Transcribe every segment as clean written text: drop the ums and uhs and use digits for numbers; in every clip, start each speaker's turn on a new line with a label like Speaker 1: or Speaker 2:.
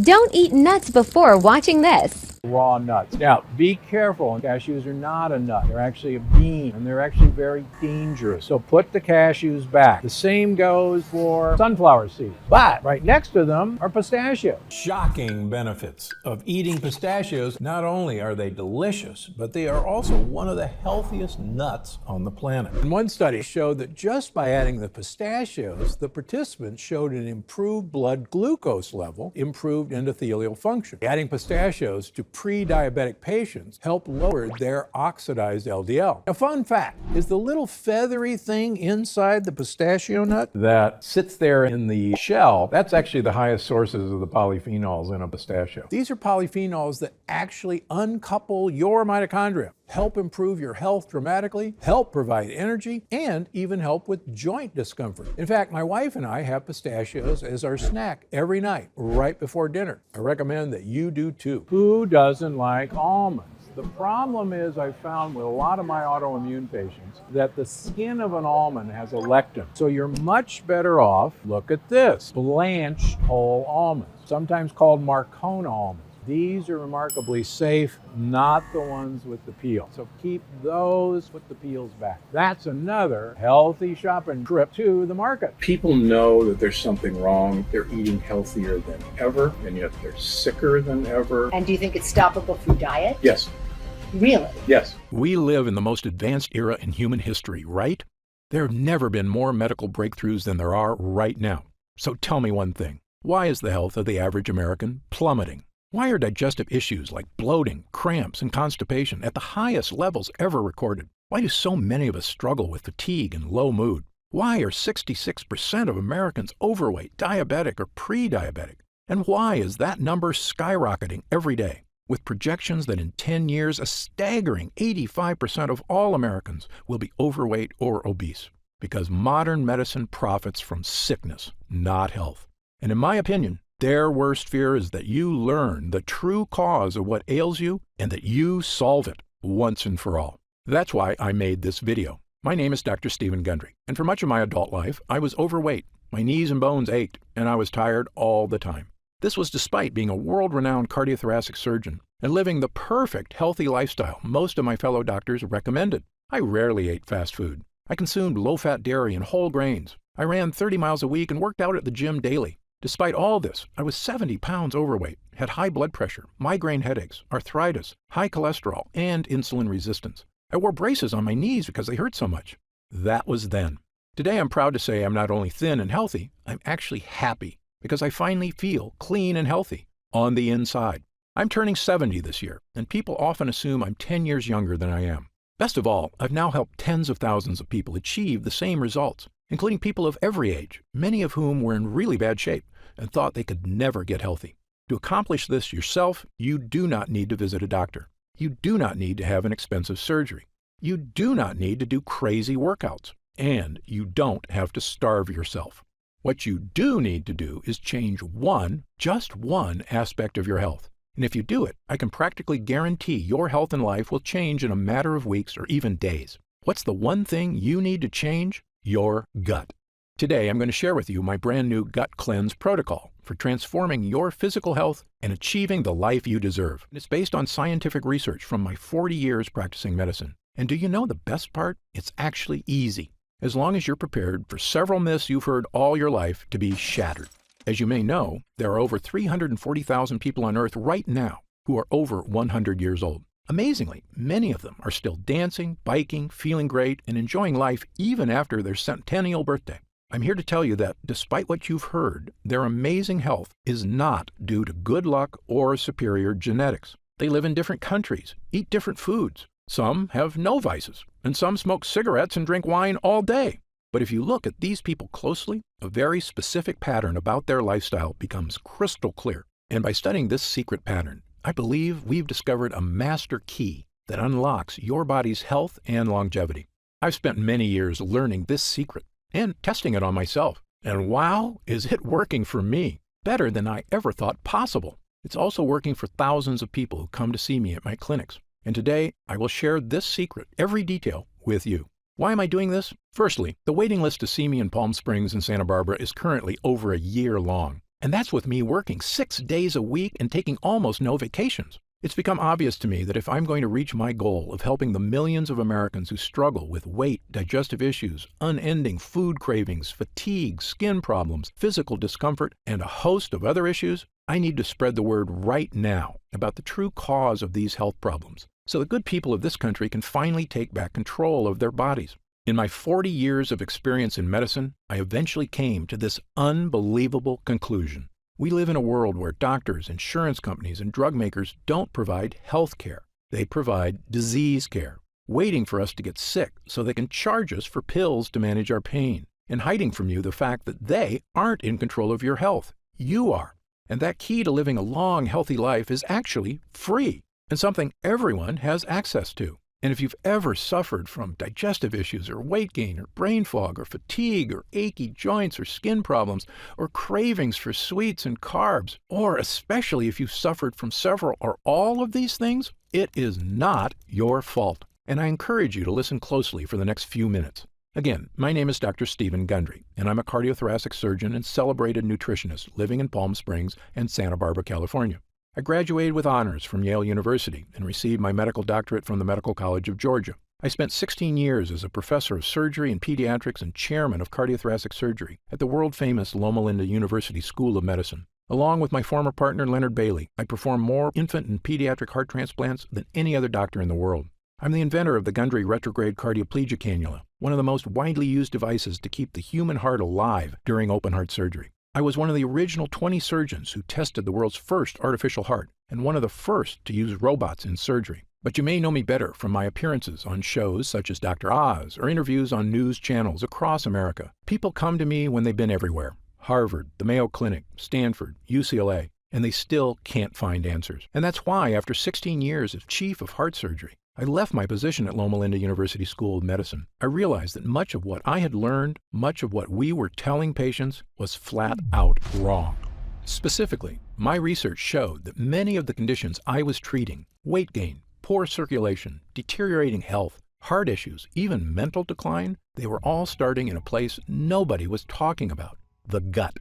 Speaker 1: Don't eat nuts before watching this.
Speaker 2: Raw nuts. Now, be careful. Cashews are not a nut. They're actually a bean, and they're actually very dangerous. So put the cashews back. The same goes for sunflower seeds. But right next to them are pistachios.
Speaker 3: Shocking benefits of eating pistachios. Not only are they delicious, but they are also one of the healthiest nuts on the planet. And one study showed that just by adding the pistachios, the participants showed an improved blood glucose level, improved endothelial function. Adding pistachios to pre-diabetic patients helped lower their oxidized LDL. A fun fact is the little feathery thing inside the pistachio nut that sits there in the shell, that's actually the highest sources of the polyphenols in a pistachio. These are polyphenols that actually uncouple your mitochondria, help improve your health dramatically, help provide energy, and even help with joint discomfort. In fact, my wife and I have pistachios as our snack every night, right before dinner. I recommend that you do too.
Speaker 2: Who doesn't like almonds? The problem is I found with a lot of my autoimmune patients that the skin of an almond has a lectin. So you're much better off, look at this, blanched whole almonds, sometimes called Marcona almonds. These are remarkably safe, not the ones with the peel. So keep those with the peels back. That's another healthy shopping trip to the market.
Speaker 4: People know that there's something wrong. They're eating healthier than ever, and yet they're sicker than ever.
Speaker 5: And do you think it's stoppable through diet?
Speaker 4: Yes.
Speaker 5: Really?
Speaker 4: Yes.
Speaker 3: We live in the most advanced era in human history, right? There have never been more medical breakthroughs than there are right now. So tell me one thing. Why is the health of the average American plummeting? Why are digestive issues like bloating, cramps, and constipation at the highest levels ever recorded? Why do so many of us struggle with fatigue and low mood? Why are 66% of Americans overweight, diabetic, or pre-diabetic? And why is that number skyrocketing every day? With projections that in 10 years, a staggering 85% of all Americans will be overweight or obese. Because modern medicine profits from sickness, not health. And in my opinion, their worst fear is that you learn the true cause of what ails you and that you solve it once and for all. That's why I made this video. My name is Dr. Stephen Gundry, and for much of my adult life, I was overweight. My knees and bones ached, and I was tired all the time. This was despite being a world-renowned cardiothoracic surgeon and living the perfect healthy lifestyle most of my fellow doctors recommended. I rarely ate fast food. I consumed low-fat dairy and whole grains. I ran 30 miles a week and worked out at the gym daily. Despite all this, I was 70 pounds overweight, had high blood pressure, migraine headaches, arthritis, high cholesterol, and insulin resistance. I wore braces on my knees because they hurt so much. That was then. Today, I'm proud to say I'm not only thin and healthy, I'm actually happy because I finally feel clean and healthy on the inside. I'm turning 70 this year, and people often assume I'm 10 years younger than I am. Best of all, I've now helped tens of thousands of people achieve the same results, including people of every age, many of whom were in really bad shape and thought they could never get healthy. To accomplish this yourself, you do not need to visit a doctor. You do not need to have an expensive surgery. You do not need to do crazy workouts. And you don't have to starve yourself. What you do need to do is change just one aspect of your health. And if you do it, I can practically guarantee your health and life will change in a matter of weeks or even days. What's the one thing you need to change? Your gut. Today, I'm going to share with you my brand new Gut Cleanse protocol for transforming your physical health and achieving the life you deserve. It's based on scientific research from my 40 years practicing medicine. And do you know the best part? It's actually easy, as long as you're prepared for several myths you've heard all your life to be shattered. As you may know, there are over 340,000 people on Earth right now who are over 100 years old. Amazingly, many of them are still dancing, biking, feeling great, and enjoying life even after their centennial birthday. I'm here to tell you that despite what you've heard, their amazing health is not due to good luck or superior genetics. They live in different countries, eat different foods. Some have no vices, and some smoke cigarettes and drink wine all day. But if you look at these people closely, a very specific pattern about their lifestyle becomes crystal clear. And by studying this secret pattern, I believe we've discovered a master key that unlocks your body's health and longevity. I've spent many years learning this secret and testing it on myself. And wow, is it working for me? Better than I ever thought possible. It's also working for thousands of people who come to see me at my clinics. And today, I will share this secret, every detail, with you. Why am I doing this? Firstly, the waiting list to see me in Palm Springs and Santa Barbara is currently over a year long. And that's with me working 6 days a week and taking almost no vacations. It's become obvious to me that if I'm going to reach my goal of helping the millions of Americans who struggle with weight, digestive issues, unending food cravings, fatigue, skin problems, physical discomfort, and a host of other issues, I need to spread the word right now about the true cause of these health problems, so the good people of this country can finally take back control of their bodies. In my 40 years of experience in medicine, I eventually came to this unbelievable conclusion. We live in a world where doctors, insurance companies, and drug makers don't provide health care. They provide disease care, waiting for us to get sick so they can charge us for pills to manage our pain, and hiding from you the fact that they aren't in control of your health. You are. And that key to living a long, healthy life is actually free, and something everyone has access to. And if you've ever suffered from digestive issues or weight gain or brain fog or fatigue or achy joints or skin problems or cravings for sweets and carbs, or especially if you've suffered from several or all of these things, it is not your fault. And I encourage you to listen closely for the next few minutes. Again, my name is Dr. Stephen Gundry, and I'm a cardiothoracic surgeon and celebrated nutritionist living in Palm Springs and Santa Barbara, California. I graduated with honors from Yale University and received my medical doctorate from the Medical College of Georgia. I spent 16 years as a professor of surgery and pediatrics and chairman of cardiothoracic surgery at the world-famous Loma Linda University School of Medicine. Along with my former partner, Leonard Bailey, I performed more infant and pediatric heart transplants than any other doctor in the world. I'm the inventor of the Gundry retrograde cardioplegia cannula, one of the most widely used devices to keep the human heart alive during open-heart surgery. I was one of the original 20 surgeons who tested the world's first artificial heart, and one of the first to use robots in surgery. But you may know me better from my appearances on shows such as Dr. Oz or interviews on news channels across America. People come to me when they've been everywhere: Harvard, the Mayo Clinic, Stanford, UCLA, and they still can't find answers. And that's why, after 16 years as chief of heart surgery, I left my position at Loma Linda University School of Medicine. I realized that much of what I had learned, much of what we were telling patients, was flat out wrong. Specifically, my research showed that many of the conditions I was treating, weight gain, poor circulation, deteriorating health, heart issues, even mental decline, they were all starting in a place nobody was talking about: the gut.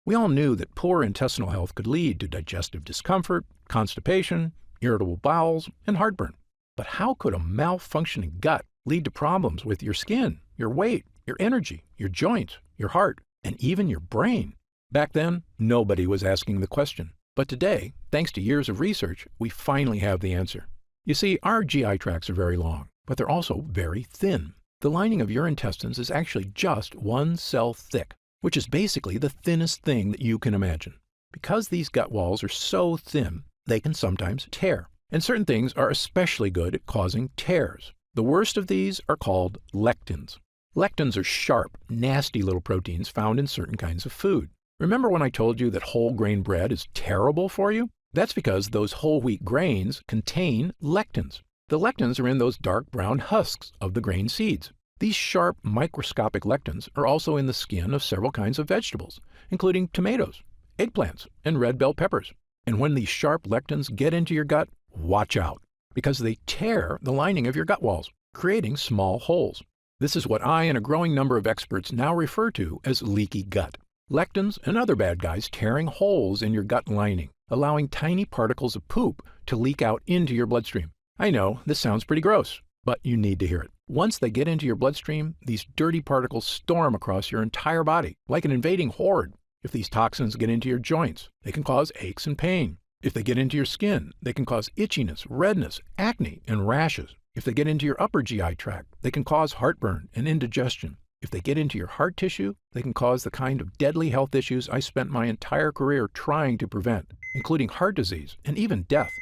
Speaker 3: We all knew that poor intestinal health could lead to digestive discomfort, constipation, irritable bowels, and heartburn. But how could a malfunctioning gut lead to problems with your skin, your weight, your energy, your joints, your heart, and even your brain? Back then, nobody was asking the question. But today, thanks to years of research, we finally have the answer. You see, our GI tracts are very long, but they're also very thin. The lining of your intestines is actually just one cell thick, which is basically the thinnest thing that you can imagine. Because these gut walls are so thin, they can sometimes tear. And certain things are especially good at causing tears. The worst of these are called lectins. Lectins are sharp, nasty little proteins found in certain kinds of food. Remember when I told you that whole grain bread is terrible for you? That's because those whole wheat grains contain lectins. The lectins are in those dark brown husks of the grain seeds. These sharp, microscopic lectins are also in the skin of several kinds of vegetables, including tomatoes, eggplants, and red bell peppers. And when these sharp lectins get into your gut, watch out, because they tear the lining of your gut walls, creating small holes. This is what I and a growing number of experts now refer to as leaky gut. Lectins and other bad guys tearing holes in your gut lining, allowing tiny particles of poop to leak out into your bloodstream. I know, this sounds pretty gross, but you need to hear it. Once they get into your bloodstream, these dirty particles storm across your entire body, like an invading horde. If these toxins get into your joints, they can cause aches and pain. If they get into your skin, they can cause itchiness, redness, acne, and rashes. If they get into your upper GI tract, they can cause heartburn and indigestion. If they get into your heart tissue, they can cause the kind of deadly health issues I spent my entire career trying to prevent, including heart disease and even death.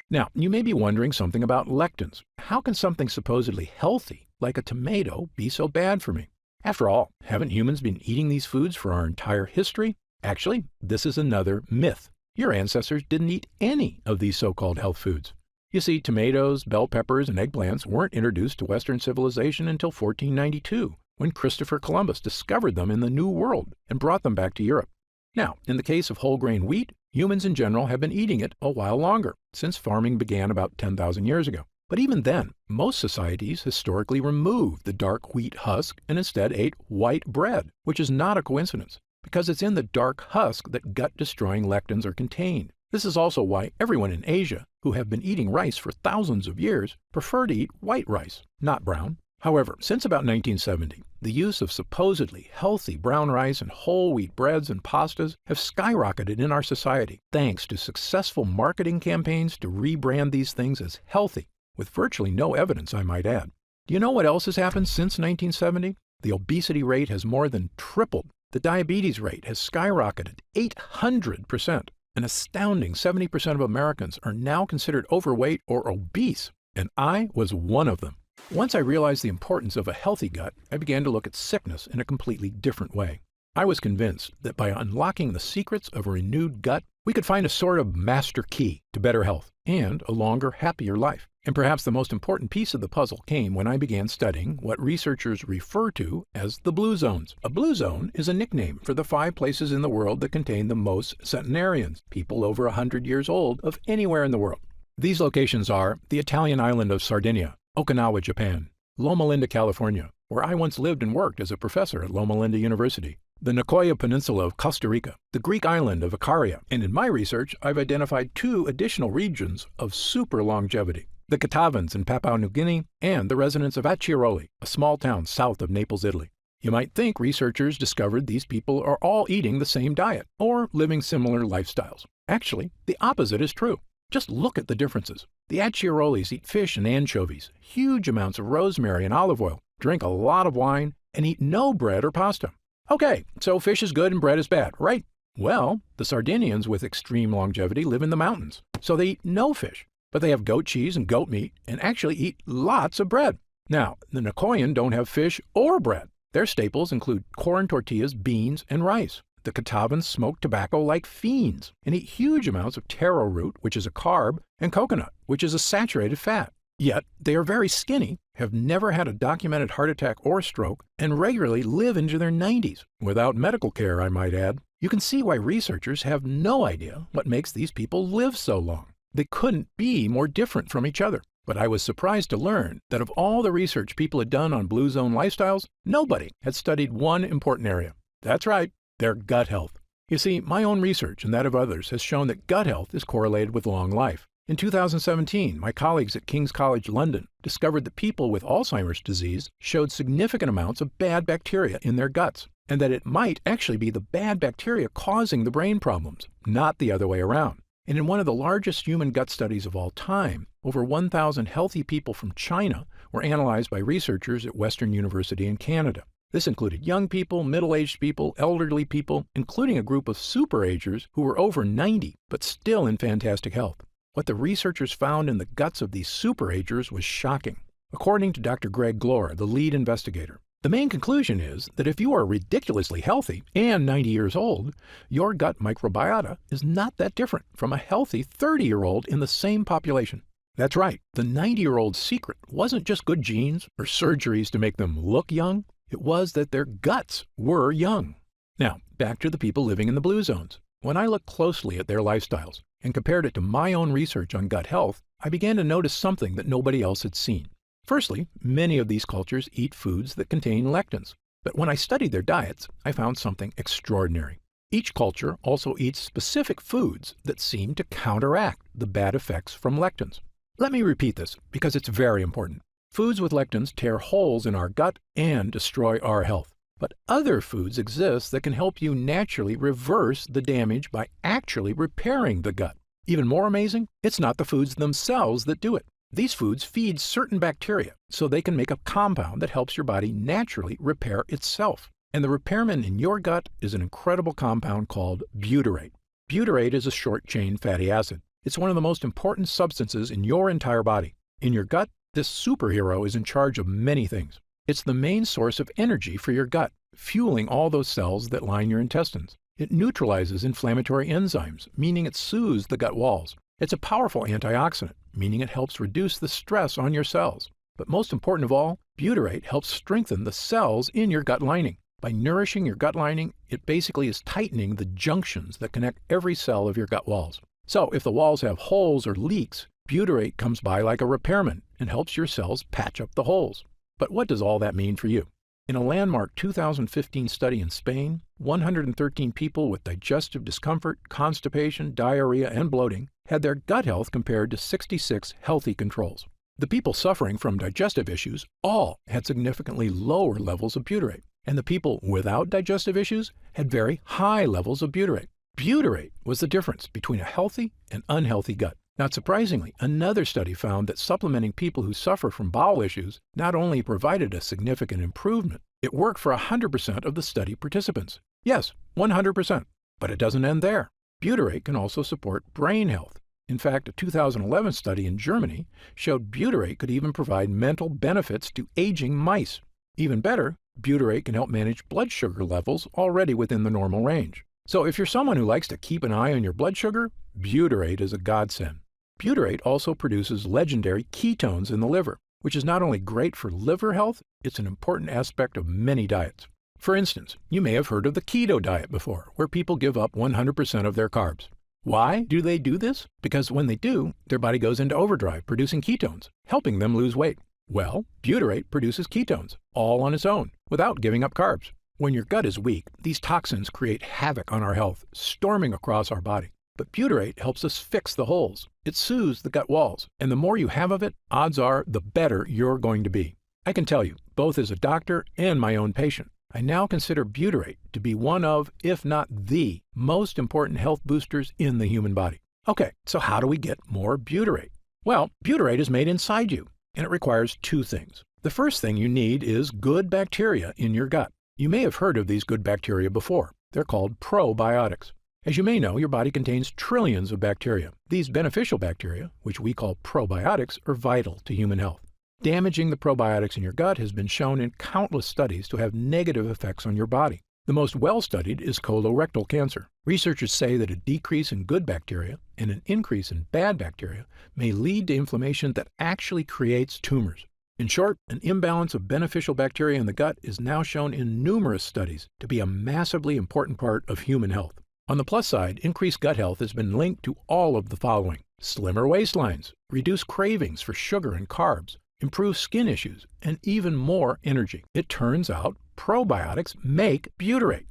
Speaker 3: Now, you may be wondering something about lectins. How can something supposedly healthy, like a tomato, be so bad for me? After all, haven't humans been eating these foods for our entire history? Actually, this is another myth. Your ancestors didn't eat any of these so-called health foods. You see, tomatoes, bell peppers, and eggplants weren't introduced to Western civilization until 1492, when Christopher Columbus discovered them in the New World and brought them back to Europe. Now, in the case of whole grain wheat, humans in general have been eating it a while longer, since farming began about 10,000 years ago. But even then, most societies historically removed the dark wheat husk and instead ate white bread, which is not a coincidence, because it's in the dark husk that gut-destroying lectins are contained. This is also why everyone in Asia, who have been eating rice for thousands of years, prefer to eat white rice, not brown. However, since about 1970, the use of supposedly healthy brown rice and whole wheat breads and pastas have skyrocketed in our society thanks to successful marketing campaigns to rebrand these things as healthy, with virtually no evidence, I might add. Do you know what else has happened since 1970? The obesity rate has more than tripled. The diabetes rate has skyrocketed 800%. An astounding 70% of Americans are now considered overweight or obese, and I was one of them. Once I realized the importance of a healthy gut, I began to look at sickness in a completely different way. I was convinced that by unlocking the secrets of a renewed gut, we could find a sort of master key to better health and a longer, happier life. And perhaps the most important piece of the puzzle came when I began studying what researchers refer to as the blue zones. A blue zone is a nickname for the 5 places in the world that contain the most centenarians, people over 100 years old, of anywhere in the world. These locations are the Italian island of Sardinia, Okinawa, Japan, Loma Linda, California, where I once lived and worked as a professor at Loma Linda University, the Nicoya Peninsula of Costa Rica, the Greek island of Icaria, and in my research, I've identified 2 additional regions of super longevity, the Catavans in Papua New Guinea and the residents of Acciaroli, a small town south of Naples, Italy. You might think researchers discovered these people are all eating the same diet or living similar lifestyles. Actually, the opposite is true. Just look at the differences. The Acciarolis eat fish and anchovies, huge amounts of rosemary and olive oil, drink a lot of wine, and eat no bread or pasta. Okay, so fish is good and bread is bad, right? Well, the Sardinians with extreme longevity live in the mountains, so they eat no fish, but they have goat cheese and goat meat and actually eat lots of bread. Now, the Nicoyan don't have fish or bread. Their staples include corn tortillas, beans, and rice. The Catavans smoke tobacco like fiends and eat huge amounts of taro root, which is a carb, and coconut, which is a saturated fat. Yet, they are very skinny, have never had a documented heart attack or stroke, and regularly live into their 90s, without medical care, I might add. You can see why researchers have no idea what makes these people live so long. They couldn't be more different from each other. But I was surprised to learn that of all the research people had done on blue zone lifestyles, nobody had studied one important area. That's right, their gut health. You see, my own research and that of others has shown that gut health is correlated with long life. In 2017, my colleagues at King's College London discovered that people with Alzheimer's disease showed significant amounts of bad bacteria in their guts, and that it might actually be the bad bacteria causing the brain problems, not the other way around. And in one of the largest human gut studies of all time, over 1,000 healthy people from China were analyzed by researchers at Western University in Canada. This included young people, middle-aged people, elderly people, including a group of super-agers who were over 90 but still in fantastic health. What the researchers found in the guts of these super-agers was shocking. According to Dr. Greg Glore, the lead investigator, the main conclusion is that if you are ridiculously healthy and 90 years old, your gut microbiota is not that different from a healthy 30-year-old in the same population. That's right, the 90-year-old's secret wasn't just good genes or surgeries to make them look young. It was that their guts were young. Now, back to the people living in the blue zones. When I looked closely at their lifestyles and compared it to my own research on gut health, I began to notice something that nobody else had seen. Firstly, many of these cultures eat foods that contain lectins. But when I studied their diets, I found something extraordinary. Each culture also eats specific foods that seem to counteract the bad effects from lectins. Let me repeat this because it's very important. Foods with lectins tear holes in our gut and destroy our health. But other foods exist that can help you naturally reverse the damage by actually repairing the gut. Even more amazing, it's not the foods themselves that do it. These foods feed certain bacteria so they can make a compound that helps your body naturally repair itself. And the repairman in your gut is an incredible compound called butyrate. Butyrate is a short-chain fatty acid. It's one of the most important substances in your entire body. In your gut, this superhero is in charge of many things. It's the main source of energy for your gut, fueling all those cells that line your intestines. It neutralizes inflammatory enzymes, meaning it soothes the gut walls. It's a powerful antioxidant, meaning it helps reduce the stress on your cells. But most important of all, butyrate helps strengthen the cells in your gut lining. By nourishing your gut lining, it basically is tightening the junctions that connect every cell of your gut walls. So if the walls have holes or leaks, butyrate comes by like a repairman and helps your cells patch up the holes. But what does all that mean for you? In a landmark 2015 study in Spain, 113 people with digestive discomfort, constipation, diarrhea, and bloating had their gut health compared to 66 healthy controls. The people suffering from digestive issues all had significantly lower levels of butyrate, and the people without digestive issues had very high levels of butyrate. Butyrate was the difference between a healthy and unhealthy gut. Not surprisingly, another study found that supplementing people who suffer from bowel issues not only provided a significant improvement, it worked for 100% of the study participants. Yes, 100%. But it doesn't end there. Butyrate can also support brain health. In fact, a 2011 study in Germany showed butyrate could even provide mental benefits to aging mice. Even better, butyrate can help manage blood sugar levels already within the normal range. So if you're someone who likes to keep an eye on your blood sugar, butyrate is a godsend. Butyrate also produces legendary ketones in the liver, which is not only great for liver health, it's an important aspect of many diets. For instance, you may have heard of the keto diet before, where people give up 100% of their carbs. Why do they do this? Because when they do, their body goes into overdrive producing ketones, helping them lose weight. Well, butyrate produces ketones, all on its own, without giving up carbs. When your gut is weak, these toxins create havoc on our health, storming across our body. But butyrate helps us fix the holes. It soothes the gut walls, and the more you have of it, odds are the better you're going to be. I can tell you, both as a doctor and my own patient, I now consider butyrate to be one of, if not the, most important health boosters in the human body. Okay, so how do we get more butyrate? Well, butyrate is made inside you, and it requires two things. The first thing you need is good bacteria in your gut. You may have heard of these good bacteria before. They're called probiotics. As you may know, your body contains trillions of bacteria. These beneficial bacteria, which we call probiotics, are vital to human health. Damaging the probiotics in your gut has been shown in countless studies to have negative effects on your body. The most well-studied is colorectal cancer. Researchers say that a decrease in good bacteria and an increase in bad bacteria may lead to inflammation that actually creates tumors. In short, an imbalance of beneficial bacteria in the gut is now shown in numerous studies to be a massively important part of human health. On the plus side, increased gut health has been linked to all of the following: slimmer waistlines, reduced cravings for sugar and carbs, improved skin issues, and even more energy. It turns out probiotics make butyrate.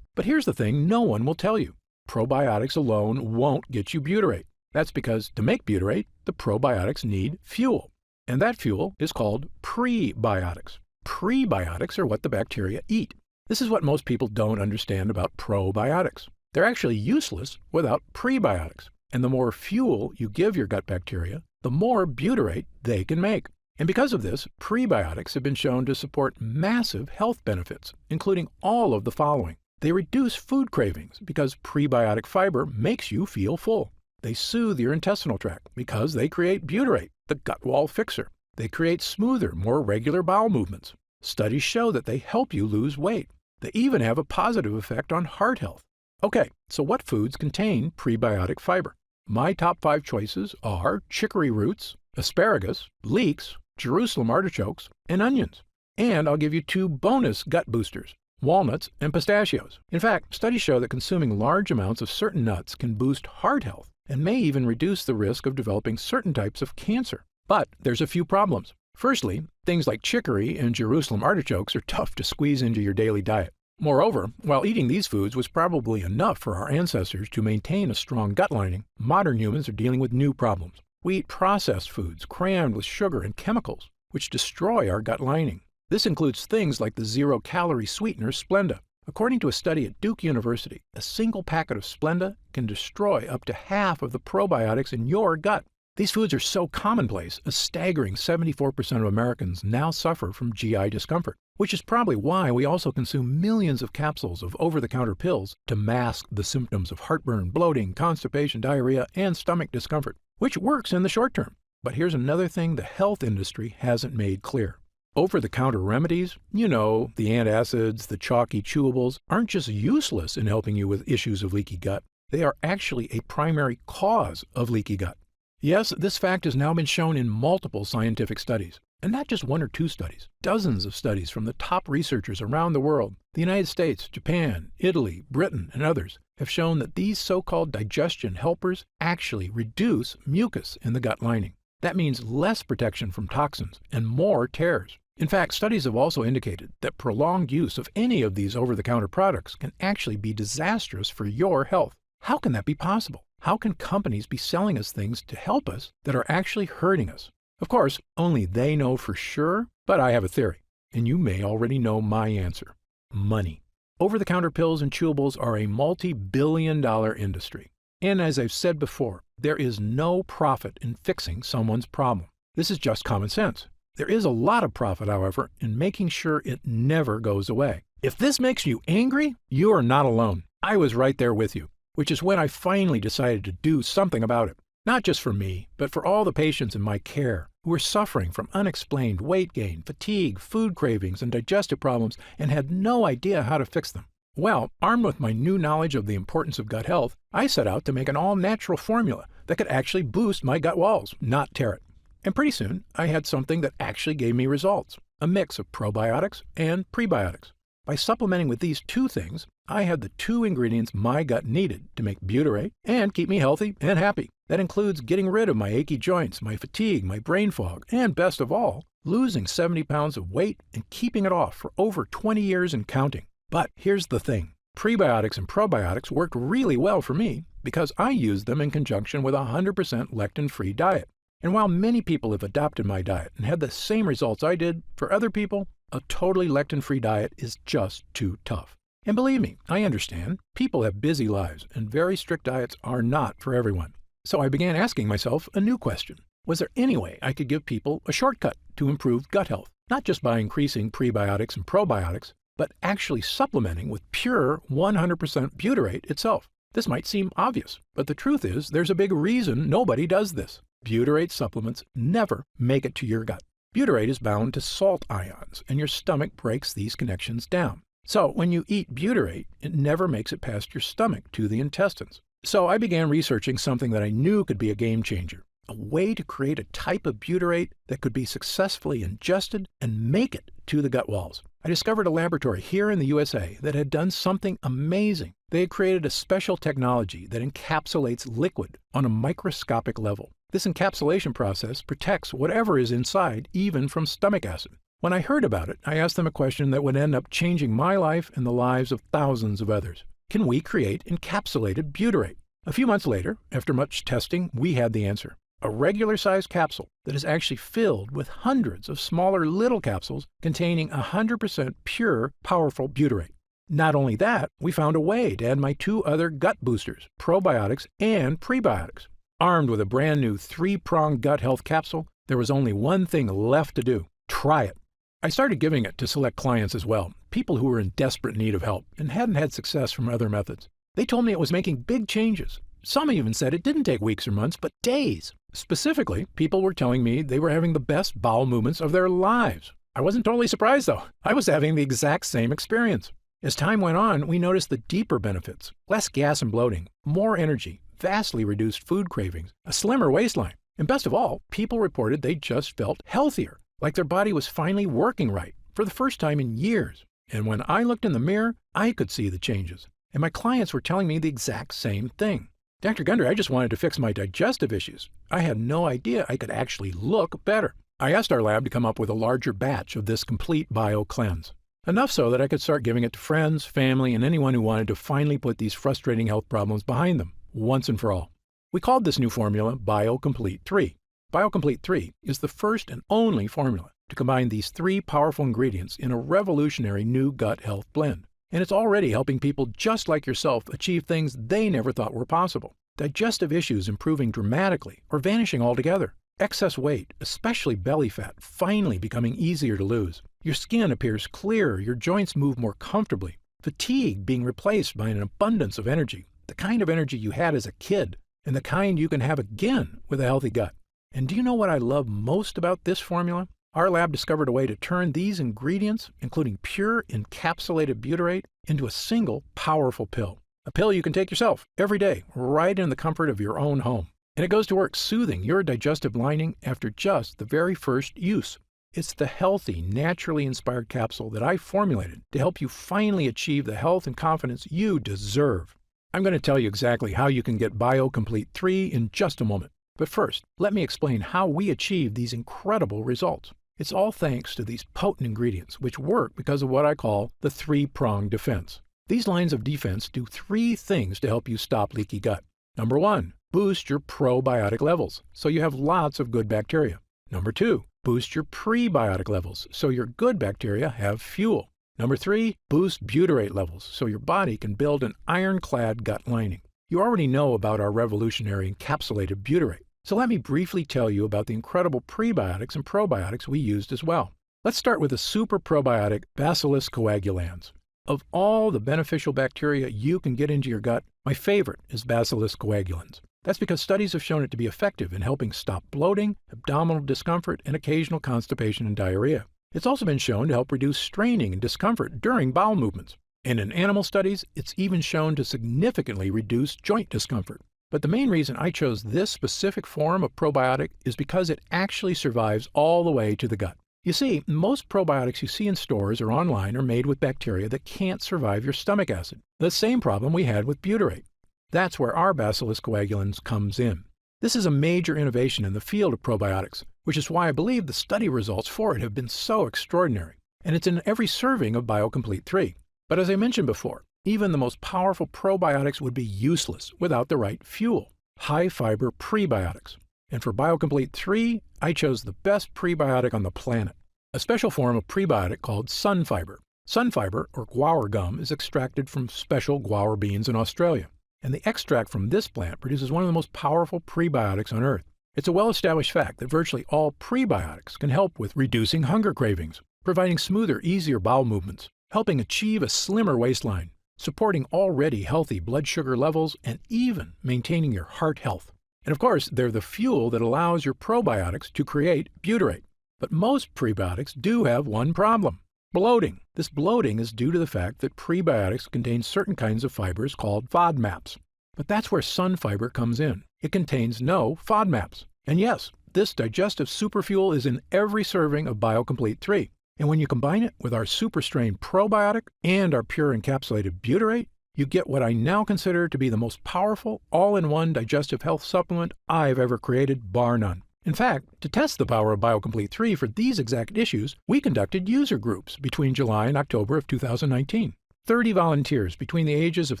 Speaker 3: But here's the thing no one will tell you. Probiotics alone won't get you butyrate. That's because to make butyrate, the probiotics need fuel. And that fuel is called prebiotics. Prebiotics are what the bacteria eat. This is what most people don't understand about probiotics. They're actually useless without prebiotics. And the more fuel you give your gut bacteria, the more butyrate they can make. And because of this, prebiotics have been shown to support massive health benefits, including all of the following. They reduce food cravings because prebiotic fiber makes you feel full. They soothe your intestinal tract because they create butyrate, the gut wall fixer. They create smoother, more regular bowel movements. Studies show that they help you lose weight. They even have a positive effect on heart health. Okay, so what foods contain prebiotic fiber? My top 5 choices are chicory roots, asparagus, leeks, Jerusalem artichokes, and onions. And I'll give you 2 bonus gut boosters: walnuts and pistachios. In fact, studies show that consuming large amounts of certain nuts can boost heart health and may even reduce the risk of developing certain types of cancer. But there's a few problems. Firstly, things like chicory and Jerusalem artichokes are tough to squeeze into your daily diet. Moreover, while eating these foods was probably enough for our ancestors to maintain a strong gut lining, modern humans are dealing with new problems. We eat processed foods crammed with sugar and chemicals, which destroy our gut lining. This includes things like the zero-calorie sweetener Splenda. According to a study at Duke University, a single packet of Splenda can destroy up to half of the probiotics in your gut. These foods are so commonplace, a staggering 74% of Americans now suffer from GI discomfort, which is probably why we also consume millions of capsules of over-the-counter pills to mask the symptoms of heartburn, bloating, constipation, diarrhea, and stomach discomfort, which works in the short term. But here's another thing the health industry hasn't made clear. Over-the-counter remedies, the antacids, the chalky chewables, aren't just useless in helping you with issues of leaky gut. They are actually a primary cause of leaky gut. Yes, this fact has now been shown in multiple scientific studies, and not just 1 or 2 studies. Dozens of studies from the top researchers around the world, the United States, Japan, Italy, Britain, and others, have shown that these so-called digestion helpers actually reduce mucus in the gut lining. That means less protection from toxins and more tears. In fact, studies have also indicated that prolonged use of any of these over-the-counter products can actually be disastrous for your health. How can that be possible? How can companies be selling us things to help us that are actually hurting us? Of course, only they know for sure, but I have a theory, and you may already know my answer. Money. Over-the-counter pills and chewables are a multi-billion-dollar industry. And as I've said before, there is no profit in fixing someone's problem. This is just common sense. There is a lot of profit, however, in making sure it never goes away. If this makes you angry, you are not alone. I was right there with you, which is when I finally decided to do something about it. Not just for me, but for all the patients in my care who were suffering from unexplained weight gain, fatigue, food cravings, and digestive problems and had no idea how to fix them. Well, armed with my new knowledge of the importance of gut health, I set out to make an all-natural formula that could actually boost my gut walls, not tear it. And pretty soon, I had something that actually gave me results, a mix of probiotics and prebiotics. By supplementing with these two things, I had the two ingredients my gut needed to make butyrate and keep me healthy and happy. That includes getting rid of my achy joints, my fatigue, my brain fog, and best of all, losing 70 pounds of weight and keeping it off for over 20 years and counting. But here's the thing. Prebiotics and probiotics worked really well for me because I used them in conjunction with a 100% lectin-free diet. And while many people have adopted my diet and had the same results I did, for other people, a totally lectin-free diet is just too tough. And believe me, I understand. People have busy lives, and very strict diets are not for everyone. So I began asking myself a new question. Was there any way I could give people a shortcut to improve gut health? Not just by increasing prebiotics and probiotics, but actually supplementing with pure 100% butyrate itself. This might seem obvious, but the truth is there's a big reason nobody does this. Butyrate supplements never make it to your gut. Butyrate is bound to salt ions, and your stomach breaks these connections down. So when you eat butyrate, it never makes it past your stomach to the intestines. So I began researching something that I knew could be a game changer, a way to create a type of butyrate that could be successfully ingested and make it to the gut walls. I discovered a laboratory here in the USA that had done something amazing. They had created a special technology that encapsulates liquid on a microscopic level. This encapsulation process protects whatever is inside, even from stomach acid. When I heard about it, I asked them a question that would end up changing my life and the lives of thousands of others. Can we create encapsulated butyrate? A few months later, after much testing, we had the answer. A regular-sized capsule that is actually filled with hundreds of smaller little capsules containing 100% pure, powerful butyrate. Not only that, we found a way to add my two other gut boosters, probiotics and prebiotics. Armed with a brand new 3-pronged gut health capsule, there was only one thing left to do. Try it. I started giving it to select clients as well, people who were in desperate need of help and hadn't had success from other methods. They told me it was making big changes. Some even said it didn't take weeks or months, but days. Specifically, people were telling me they were having the best bowel movements of their lives. I wasn't totally surprised, though. I was having the exact same experience. As time went on, we noticed the deeper benefits: less gas and bloating, more energy, vastly reduced food cravings, a slimmer waistline, and best of all, people reported they just felt healthier, like their body was finally working right for the first time in years. And when I looked in the mirror, I could see the changes, and my clients were telling me the exact same thing. Dr. Gunder, I just wanted to fix my digestive issues. I had no idea I could actually look better. I asked our lab to come up with a larger batch of this complete bio cleanse. Enough so that I could start giving it to friends, family, and anyone who wanted to finally put these frustrating health problems behind them, once and for all. We called this new formula BioComplete 3. BioComplete 3 is the first and only formula to combine these 3 powerful ingredients in a revolutionary new gut health blend. And it's already helping people just like yourself achieve things they never thought were possible. Digestive issues improving dramatically or vanishing altogether. Excess weight, especially belly fat, finally becoming easier to lose. Your skin appears clearer, your joints move more comfortably. Fatigue being replaced by an abundance of energy, the kind of energy you had as a kid, and the kind you can have again with a healthy gut. And do you know what I love most about this formula? Our lab discovered a way to turn these ingredients, including pure encapsulated butyrate, into a single powerful pill. A pill you can take yourself every day, right in the comfort of your own home. And it goes to work soothing your digestive lining after just the very first use. It's the healthy, naturally inspired capsule that I formulated to help you finally achieve the health and confidence you deserve. I'm going to tell you exactly how you can get BioComplete 3 in just a moment. But first, let me explain how we achieve these incredible results. It's all thanks to these potent ingredients, which work because of what I call the three-pronged defense. These lines of defense do three things to help you stop leaky gut. Number 1, boost your probiotic levels, so you have lots of good bacteria. Number 2, boost your prebiotic levels, so your good bacteria have fuel. Number 3, boost butyrate levels, so your body can build an ironclad gut lining. You already know about our revolutionary encapsulated butyrate, so let me briefly tell you about the incredible prebiotics and probiotics we used as well. Let's start with the super probiotic Bacillus coagulans. Of all the beneficial bacteria you can get into your gut, my favorite is Bacillus coagulans. That's because studies have shown it to be effective in helping stop bloating, abdominal discomfort, and occasional constipation and diarrhea. It's also been shown to help reduce straining and discomfort during bowel movements. And in animal studies, it's even shown to significantly reduce joint discomfort. But the main reason I chose this specific form of probiotic is because it actually survives all the way to the gut. You see, most probiotics you see in stores or online are made with bacteria that can't survive your stomach acid, the same problem we had with butyrate. That's where our Bacillus coagulans comes in. This is a major innovation in the field of probiotics, which is why I believe the study results for it have been so extraordinary. And it's in every serving of BioComplete 3. But as I mentioned before, even the most powerful probiotics would be useless without the right fuel, high-fiber prebiotics. And for BioComplete 3, I chose the best prebiotic on the planet, a special form of prebiotic called sunfiber. Sunfiber, or guar gum, is extracted from special guar beans in Australia. And the extract from this plant produces one of the most powerful prebiotics on Earth. It's a well-established fact that virtually all prebiotics can help with reducing hunger cravings, providing smoother, easier bowel movements, helping achieve a slimmer waistline, supporting already healthy blood sugar levels, and even maintaining your heart health. And of course, they're the fuel that allows your probiotics to create butyrate. But most prebiotics do have one problem: bloating. This bloating is due to the fact that prebiotics contain certain kinds of fibers called FODMAPs. But that's where sunfiber comes in. It contains no FODMAPs. And yes, this digestive superfuel is in every serving of BioComplete 3. And when you combine it with our super strain probiotic and our pure encapsulated butyrate, you get what I now consider to be the most powerful all-in-one digestive health supplement I've ever created, bar none. In fact, to test the power of BioComplete 3 for these exact issues, we conducted user groups between July and October of 2019. 30 volunteers between the ages of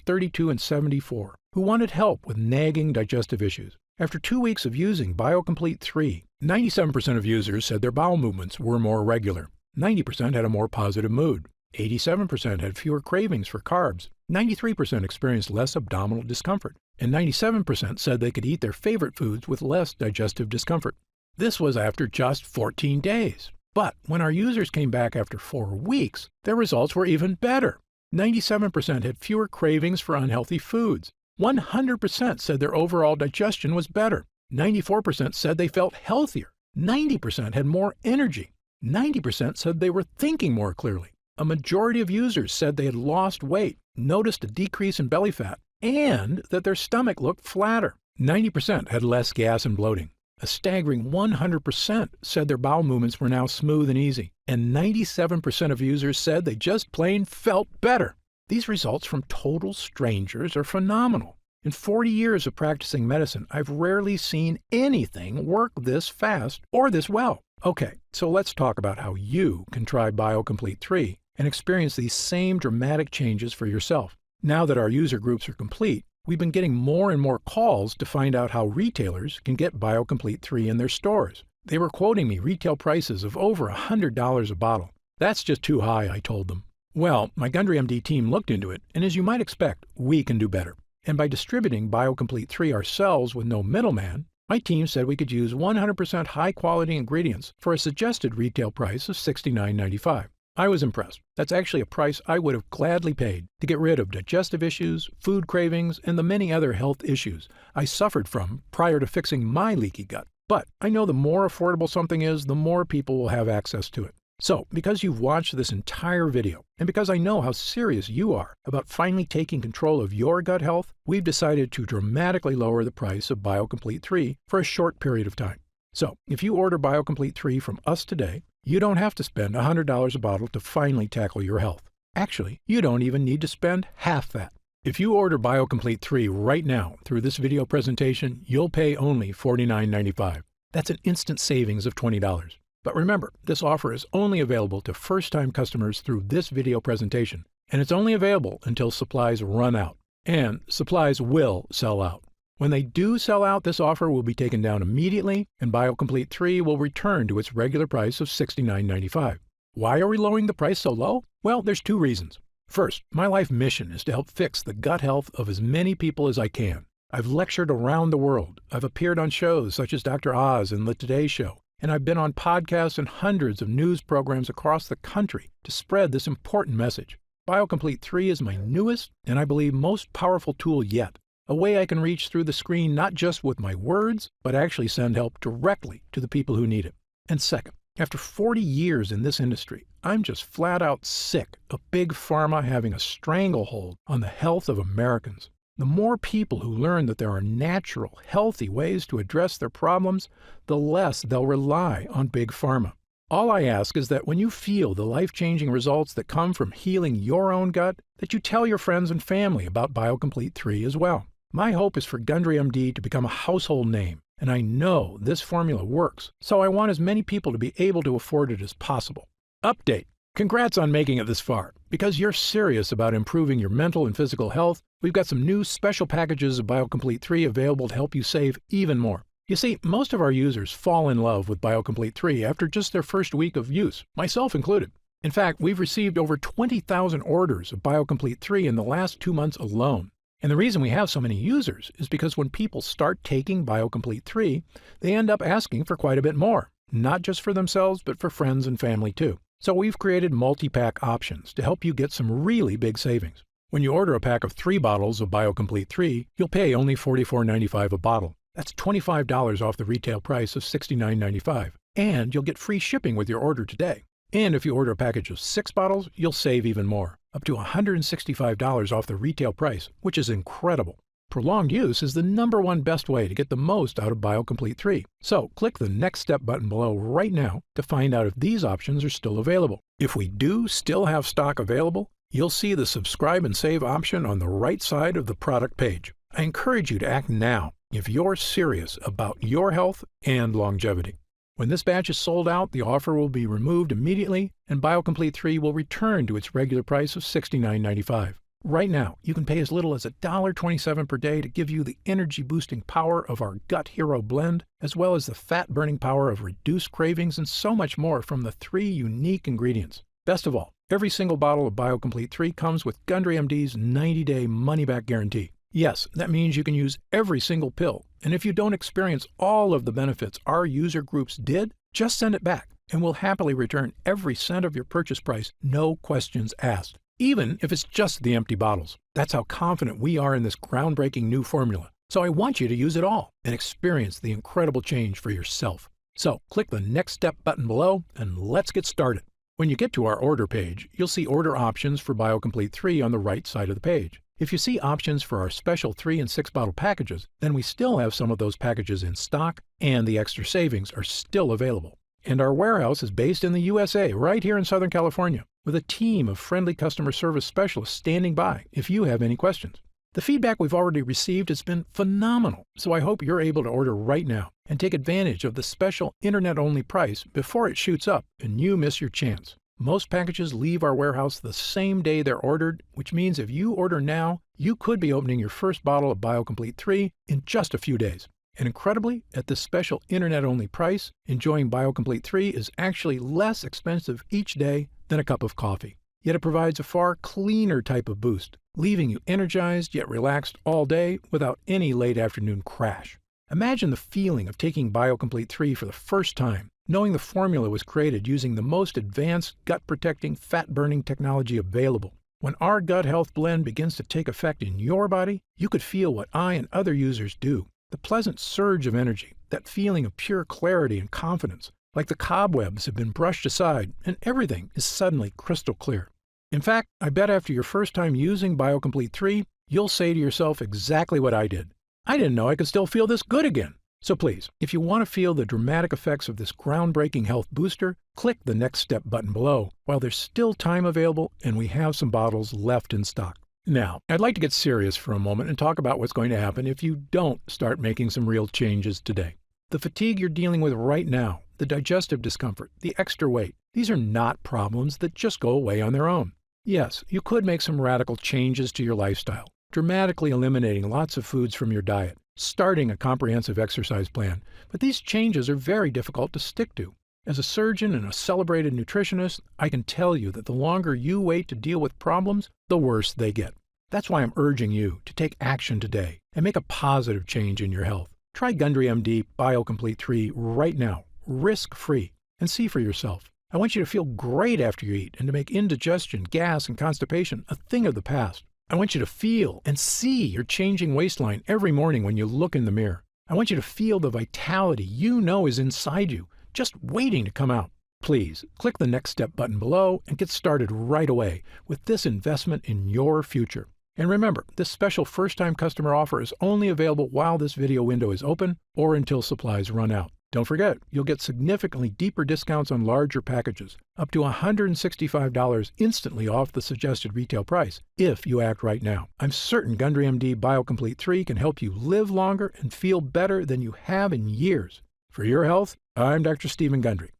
Speaker 3: 32 and 74 who wanted help with nagging digestive issues. After 2 weeks of using BioComplete 3, 97% of users said their bowel movements were more regular. 90% had a more positive mood. 87% had fewer cravings for carbs. 93% experienced less abdominal discomfort. And 97% said they could eat their favorite foods with less digestive discomfort. This was after just 14 days. But when our users came back after 4 weeks, their results were even better. 97% had fewer cravings for unhealthy foods. 100% said their overall digestion was better. 94% said they felt healthier. 90% had more energy. 90% said they were thinking more clearly. A majority of users said they had lost weight, noticed a decrease in belly fat, and that their stomach looked flatter. 90% had less gas and bloating. A staggering 100% said their bowel movements were now smooth and easy. And 97% of users said they just plain felt better. These results from total strangers are phenomenal. In 40 years of practicing medicine, I've rarely seen anything work this fast or this well. Okay, so let's talk about how you can try BioComplete 3 and experience these same dramatic changes for yourself. Now that our user groups are complete, we've been getting more and more calls to find out how retailers can get BioComplete 3 in their stores. They were quoting me retail prices of over $100 a bottle. That's just too high, I told them. Well, my Gundry MD team looked into it, and as you might expect, we can do better. And by distributing BioComplete 3 ourselves with no middleman, my team said we could use 100% high-quality ingredients for a suggested retail price of $69.95. I was impressed. That's actually a price I would have gladly paid to get rid of digestive issues, food cravings, and the many other health issues I suffered from prior to fixing my leaky gut. But I know the more affordable something is, the more people will have access to it. So, because you've watched this entire video, and because I know how serious you are about finally taking control of your gut health, we've decided to dramatically lower the price of BioComplete 3 for a short period of time. So, if you order BioComplete 3 from us today, you don't have to spend $100 a bottle to finally tackle your health. Actually, you don't even need to spend half that. If you order BioComplete 3 right now through this video presentation, you'll pay only $49.95. That's an instant savings of $20. But remember, this offer is only available to first-time customers through this video presentation, and it's only available until supplies run out. And supplies will sell out. When they do sell out, this offer will be taken down immediately, and BioComplete 3 will return to its regular price of $69.95. Why are we lowering the price so low? Well, there's two reasons. First, my life mission is to help fix the gut health of as many people as I can. I've lectured around the world. I've appeared on shows such as Dr. Oz and The Today Show, and I've been on podcasts and hundreds of news programs across the country to spread this important message. BioComplete 3 is my newest and I believe most powerful tool yet. A way I can reach through the screen not just with my words, but actually send help directly to the people who need it. And second, after 40 years in this industry, I'm just flat out sick of Big Pharma having a stranglehold on the health of Americans. The more people who learn that there are natural, healthy ways to address their problems, the less they'll rely on Big Pharma. All I ask is that when you feel the life-changing results that come from healing your own gut, that you tell your friends and family about BioComplete 3 as well. My hope is for Gundry MD to become a household name, and I know this formula works, so I want as many people to be able to afford it as possible. Update. Congrats on making it this far. Because you're serious about improving your mental and physical health, we've got some new special packages of BioComplete 3 available to help you save even more. You see, most of our users fall in love with BioComplete 3 after just their first week of use, myself included. In fact, we've received over 20,000 orders of BioComplete 3 in the last 2 months alone. And the reason we have so many users is because when people start taking BioComplete 3, they end up asking for quite a bit more, not just for themselves, but for friends and family too. So we've created multi-pack options to help you get some really big savings. When you order a pack of 3 bottles of BioComplete 3, you'll pay only $44.95 a bottle. That's $25 off the retail price of $69.95. And you'll get free shipping with your order today. And if you order a package of 6 bottles, you'll save even more, up to $165 off the retail price, which is incredible. Prolonged use is the #1 best way to get the most out of BioComplete 3. So click the Next Step button below right now to find out if these options are still available. If we do still have stock available, you'll see the subscribe and save option on the right side of the product page. I encourage you to act now if you're serious about your health and longevity. When this batch is sold out, the offer will be removed immediately, and BioComplete 3 will return to its regular price of $69.95. Right now, you can pay as little as $1.27 per day to give you the energy-boosting power of our Gut Hero blend, as well as the fat-burning power of reduced cravings and so much more from the 3 unique ingredients. Best of all, every single bottle of BioComplete 3 comes with Gundry MD's 90-day money-back guarantee. Yes, that means you can use every single pill, and if you don't experience all of the benefits our user groups did, just send it back, and we'll happily return every cent of your purchase price, no questions asked, even if it's just the empty bottles. That's how confident we are in this groundbreaking new formula. So I want you to use it all and experience the incredible change for yourself. So click the Next Step button below, and let's get started. When you get to our order page, you'll see order options for BioComplete 3 on the right side of the page. If you see options for our special 3 and 6 bottle packages, then we still have some of those packages in stock, and the extra savings are still available. And our warehouse is based in the USA, right here in Southern California, with a team of friendly customer service specialists standing by if you have any questions. The feedback we've already received has been phenomenal, so I hope you're able to order right now and take advantage of the special internet-only price before it shoots up and you miss your chance. Most packages leave our warehouse the same day they're ordered, which means if you order now, you could be opening your first bottle of BioComplete 3 in just a few days. And incredibly, at this special internet-only price, enjoying BioComplete 3 is actually less expensive each day than a cup of coffee. Yet it provides a far cleaner type of boost, leaving you energized yet relaxed all day without any late afternoon crash. Imagine the feeling of taking BioComplete 3 for the first time, knowing the formula was created using the most advanced gut-protecting, fat-burning technology available. When our gut health blend begins to take effect in your body, you could feel what I and other users do. The pleasant surge of energy, that feeling of pure clarity and confidence, like the cobwebs have been brushed aside and everything is suddenly crystal clear. In fact, I bet after your first time using BioComplete 3, you'll say to yourself exactly what I did. I didn't know I could still feel this good again. So please, if you want to feel the dramatic effects of this groundbreaking health booster, click the Next Step button below while there's still time available and we have some bottles left in stock. Now, I'd like to get serious for a moment and talk about what's going to happen if you don't start making some real changes today. The fatigue you're dealing with right now, the digestive discomfort, the extra weight. These are not problems that just go away on their own. Yes, you could make some radical changes to your lifestyle, dramatically eliminating lots of foods from your diet, starting a comprehensive exercise plan, but these changes are very difficult to stick to. As a surgeon and a celebrated nutritionist, I can tell you that the longer you wait to deal with problems, the worse they get. That's why I'm urging you to take action today and make a positive change in your health. Try Gundry MD BioComplete 3 right now, risk-free, and see for yourself. I want you to feel great after you eat and to make indigestion, gas, and constipation a thing of the past. I want you to feel and see your changing waistline every morning when you look in the mirror. I want you to feel the vitality you know is inside you, just waiting to come out. Please click the Next Step button below and get started right away with this investment in your future. And remember, this special first-time customer offer is only available while this video window is open or until supplies run out. Don't forget, you'll get significantly deeper discounts on larger packages, up to $165 instantly off the suggested retail price, if you act right now. I'm certain Gundry MD BioComplete 3 can help you live longer and feel better than you have in years. For your health, I'm Dr. Stephen Gundry.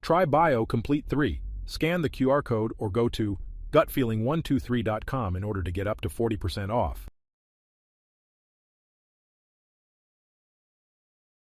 Speaker 6: Try BioComplete 3. Scan the QR code or go to gutfeeling123.com in order to get up to 40% off.